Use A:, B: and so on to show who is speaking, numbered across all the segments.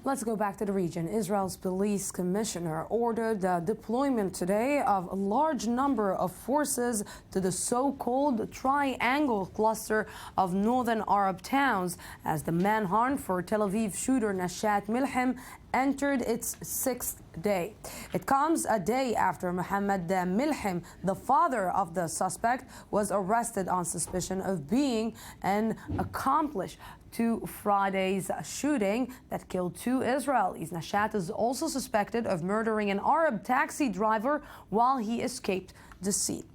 A: Let's go back to the region. Israel's police commissioner ordered the deployment today of a large number of forces to the so-called triangle cluster of northern Arab towns as the manhunt for Tel Aviv shooter Nashat Milham entered its sixth day. It comes a day after Mohammed Milham, the father of the suspect, was arrested on suspicion of being an accomplice to Friday's shooting that killed two Israelis. Nashat is also suspected of murdering an Arab taxi driver while he escaped the scene.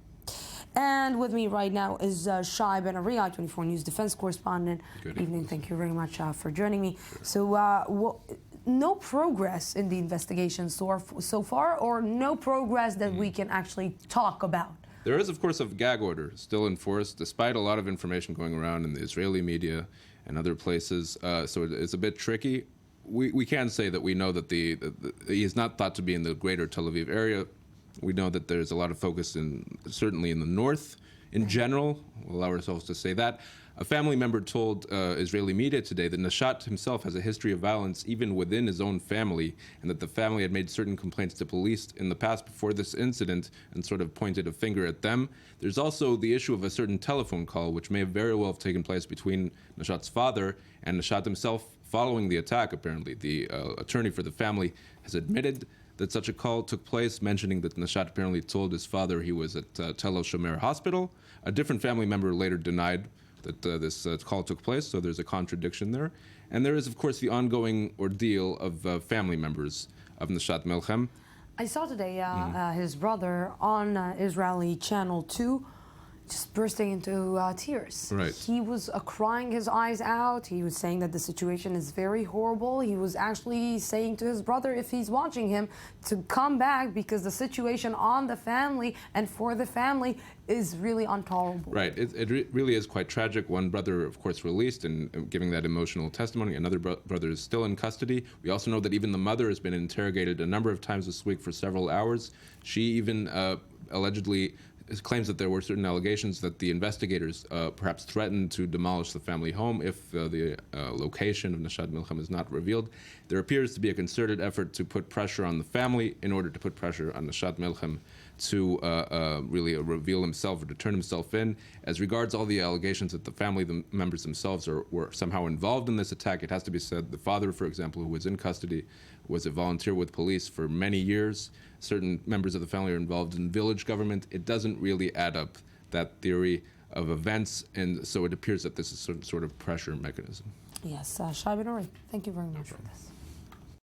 A: And with me right now is Shai Ben-Ari, I-24 News defense correspondent.
B: Good
A: evening. Thank you very much for joining me. So, no progress in the investigation so far, or no progress that we can actually talk about?
B: There is, of course, a gag order still in force, despite a lot of information going around in the Israeli media and other places. So it's a bit tricky. We can say that we know that he is not thought to be in the greater Tel Aviv area. We know that there's a lot of focus certainly in the north in general. We'll allow ourselves to say that. A family member told Israeli media today that Nashat himself has a history of violence even within his own family, and that the family had made certain complaints to police in the past before this incident and sort of pointed a finger at them. There's also the issue of a certain telephone call, which may very well have taken place between Nashat's father and Nashat himself following the attack, apparently. The attorney for the family has admitted that such a call took place, mentioning that Nashat apparently told his father he was at Tel Shomer Hospital. A different family member later denied that this call took place, so there's a contradiction there. And there is, of course, the ongoing ordeal of family members of Nashat Milham.
A: I saw today his brother on Israeli Channel 2 just bursting into tears.
B: Right.
A: He was crying his eyes out. He was saying that the situation is very horrible. He was actually saying to his brother, if he's watching him, to come back because the situation on the family and for the family is really intolerable.
B: Right. It really is quite tragic. One brother, of course, released and giving that emotional testimony. Another brother is still in custody. We also know that even the mother has been interrogated a number of times this week for several hours. She even allegedly claims that there were certain allegations that the investigators perhaps threatened to demolish the family home if the location of Nashat Milham is not revealed. There appears to be a concerted effort to put pressure on the family in order to put pressure on Nashat Milham to really reveal himself or to turn himself in. As regards all the allegations that the family members themselves were somehow involved in this attack, it has to be said the father, for example, who was in custody, was a volunteer with police for many years. Certain members of the family are involved in village government. It doesn't really add up, that theory of events, and so it appears that this is some sort of pressure mechanism.
A: Yes, Shai Ben-Ari, thank you very much for this.